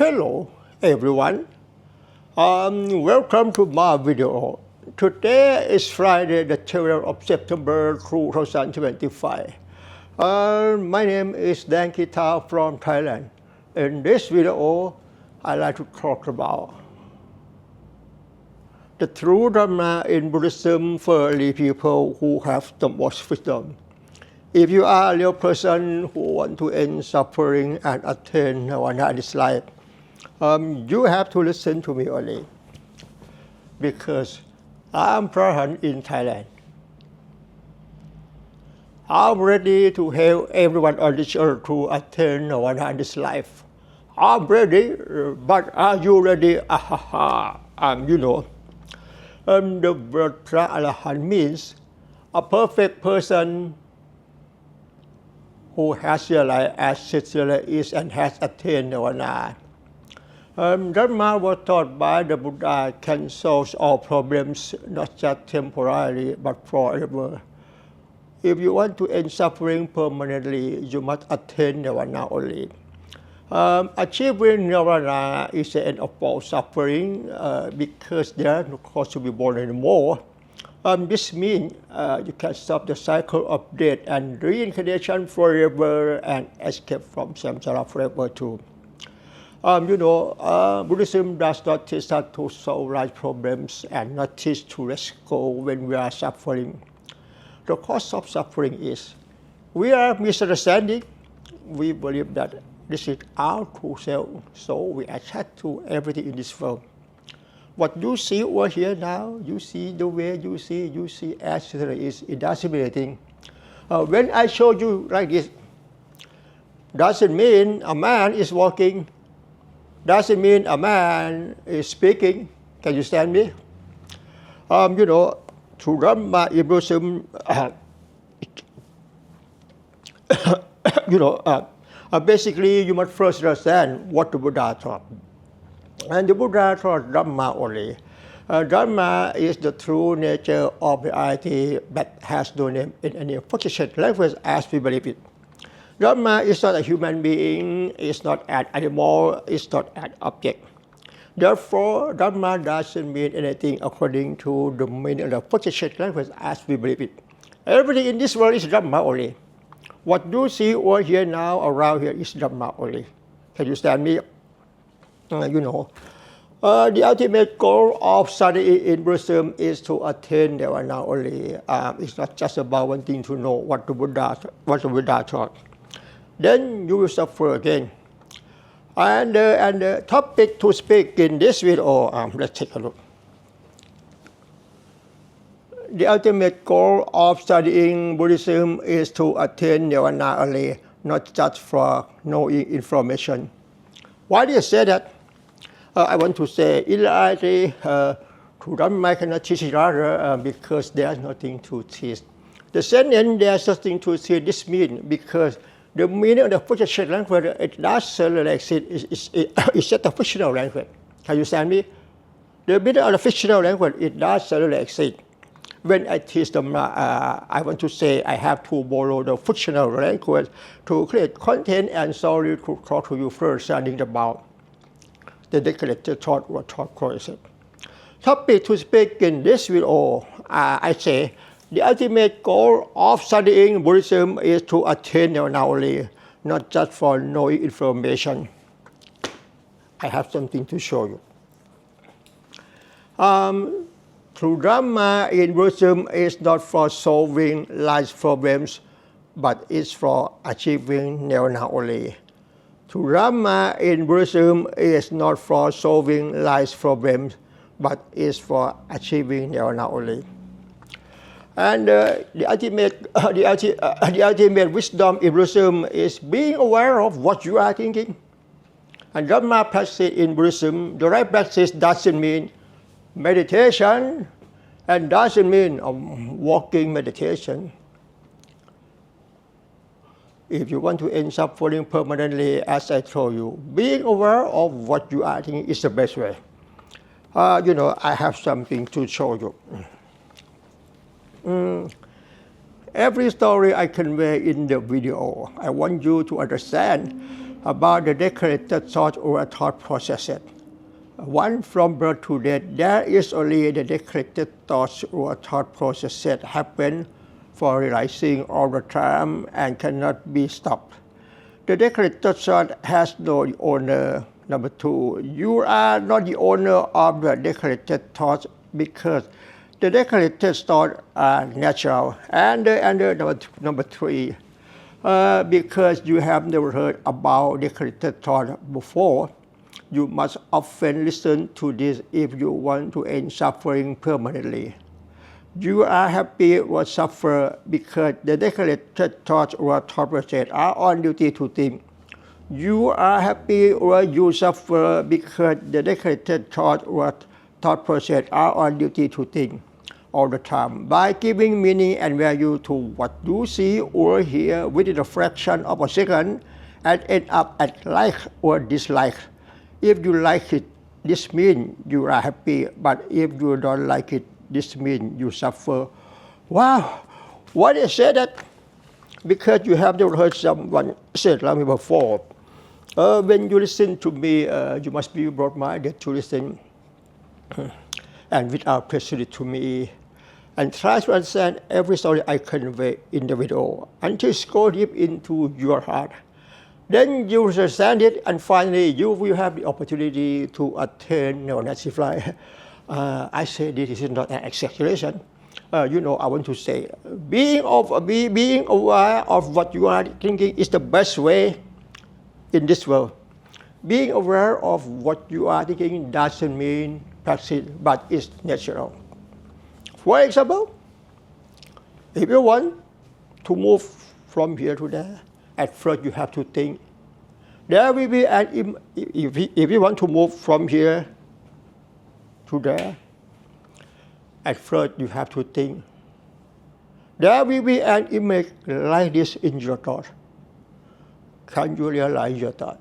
Hello everyone, welcome to my video. Today is Friday the 12th of September 2025. My name is Dan Kita from Thailand. In this video, I'd like to talk about the true Dharma in Buddhism for early people who have the most wisdom. If you are a real person who want to end suffering and attain Nirvana in this life, you have to listen to me only, because I'm present in Thailand. I'm ready to help everyone on this earth to attain Nirvana in this life. I'm ready, but are you ready? The word Arahant means a perfect person who has realized as sincerely is and has attained Nirvana. Dharma was taught by the Buddha can solve all problems, not just temporarily, but forever. If you want to end suffering permanently, you must attain Nirvana only. Achieving Nirvana is the end of all suffering because there is no cause to be born anymore. This means you can stop the cycle of death and reincarnation forever and escape from samsara forever too. Buddhism does not teach us to solve life problems and not teach to let go when we are suffering. The cause of suffering is we are misunderstanding. We believe that this is our true self, so we attach to everything in this world. What you see over here now, you see the way you see as it is. It doesn't mean anything. When I show you like this, doesn't mean a man is walking, doesn't mean a man is speaking. Can you stand me? Through Dharma in Buddhism, basically you must first understand what the Buddha taught. And the Buddha taught Dharma only. Dharma is the true nature of reality that has no name in any position language as we believe it. Dharma is not a human being, it's not an animal, it's not an object. Therefore, Dharma doesn't mean anything according to the meaning of the position language as we believe it. Everything in this world is Dharma only. What you see over here now, around here, is Dharma only. Can you stand me? The ultimate goal of studying in Buddhism is to attain Nirvana only. It's not just about wanting to know what the Buddha taught. Then you will suffer again. And the topic to speak in this video, let's take a look. The ultimate goal of studying Buddhism is to attain Nirvana only, not just for knowing information. Why do you say that? I want to say, in reality, to Dharma cannot teach each other because there's nothing to teach. The sentence there's nothing to teach, this means because the meaning of the position language, it doesn't really exist. It's just a fictional language. Can you understand me? The meaning of the fictional language, it doesn't really exist. When I teach Dharma, I want to say I have to borrow the fictional language to create content and sorry to talk to you first, understanding about the decorated thought or thought process. Topic to speak in this video, I say, the ultimate goal of studying Buddhism is to attain Nirvana only, not just for knowing information. I have something to show you. True Dharma in Buddhism is not for solving life's problems, but it's for achieving Nirvana only. True Dharma in Buddhism is not for solving life's problems, but is for achieving Nirvana only. And the ultimate wisdom in Buddhism is being aware of what you are thinking. And Dharma practice in Buddhism, the right practice doesn't mean meditation and doesn't mean walking meditation. If you want to end suffering permanently, as I told you, being aware of what you are thinking is the best way. I have something to show you. Every story I convey in the video, I want you to understand about the decorated thought or thought processes. One from birth to death, there is only the decorated thoughts or thought processes happen for realizing all the time and cannot be stopped. The decorated thought has no owner. Number two, you are not the owner of the decorated thoughts because the decorated thoughts are natural. And number three, because you have never heard about decorated thought before, you must often listen to this if you want to end suffering permanently. You are happy or suffer because the decorated thoughts or thought process are on duty to think. You are happy or you suffer because the decorated thoughts or thought process are on duty to think all the time. By giving meaning and value to what you see or hear within a fraction of a second and end up at like or dislike. If you like it, this means you are happy, but if you don't like it, this means you suffer. Wow, why they say that? Because you have never heard someone say like me before. When you listen to me, you must be broad-minded to listen and without prejudice to me, and try to understand every story I convey in the video until it goes deep into your heart. Then you understand it, and finally you will have the opportunity to attain Nirvana. I say this is not an exaggeration. I want to say being aware of what you are thinking is the best way in this world. Being aware of what you are thinking doesn't mean practice, but it's natural. For example, if you want to move from here to there, at first you have to think. There will be if you want to move from here to there, at first you have to think. There will be an image like this in your thought. Can you realize your thought?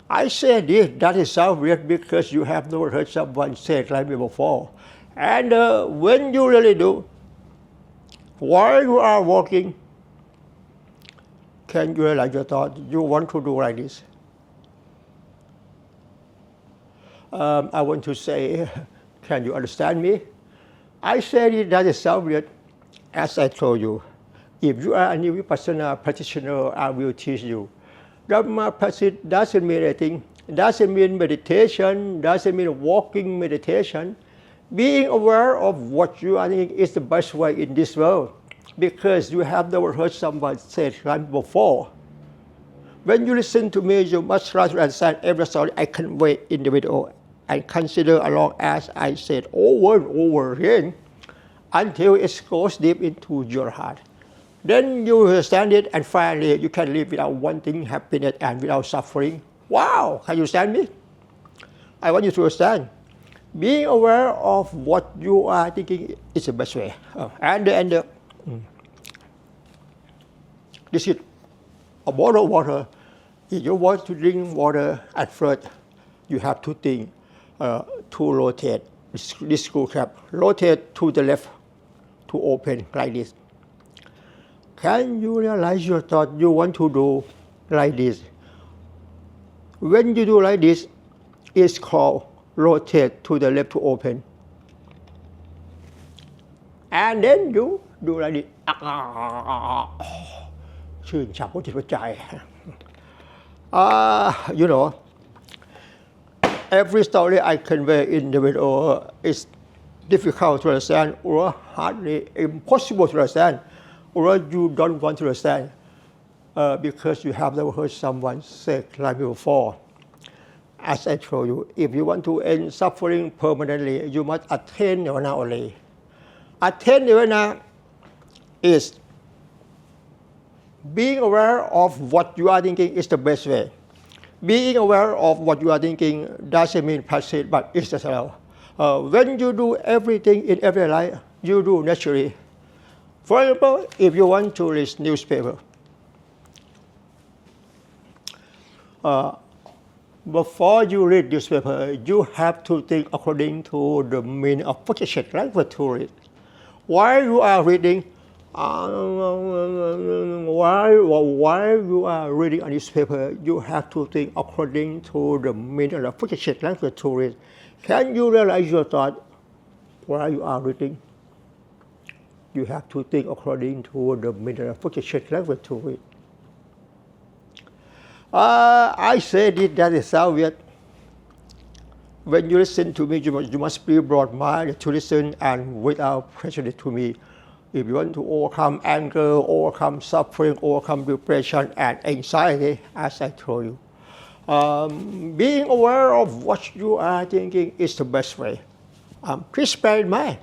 I say this, that is so weird because you have never heard someone say it like me before. And when you really do, while you are walking, can you realize your thought? You want to do like this. I want to say, can you understand me? I said it, that is so weird. As I told you, if you are a new Vipassana practitioner, I will teach you. Dharma practice doesn't mean anything. Doesn't mean meditation. Doesn't mean walking meditation. Being aware of what you are thinking is the best way in this world, because you have never heard someone say it like before. When you listen to me, you must try to understand every story I convey in the video and consider along as I said over and over again until it goes deep into your heart. Then you understand it, and finally you can live without wanting happiness and without suffering. Wow, can you understand me? I want you to understand. Being aware of what you are thinking is the best way. This is a bottle of water. If you want to drink water, at first you have to think to rotate this screw cap. Rotate to the left to open like this. Can you realize your thought you want to do like this? When you do like this, it's called rotate to the left to open. And then you do like this. ชื่นฉ่ำหัวจิตหัวใจ every story I convey in the video is difficult to understand or hardly impossible to understand, or you don't want to understand because you have never heard someone say it like before. As I told you, if you want to end suffering permanently, you must attain Nirvana only. Attain Nirvana is being aware of what you are thinking is the best way. Being aware of what you are thinking doesn't mean passive, but it's essential. When you do everything in every life, you do naturally. For example, if you want to read newspaper, before you read newspaper, you have to think according to the meaning of position, right? What to read. While you are reading, while you are reading a newspaper, you have to think according to the meaning of the language to read. Can you realize your thought while you are reading? You have to think according to the meaning of the language to read. I said it that is sound weird. When you listen to me, you must be broad-minded to listen and without prejudice to me. If you want to overcome anger, overcome suffering, overcome depression and anxiety, as I told you, being aware of what you are thinking is the best way. Please bear in mind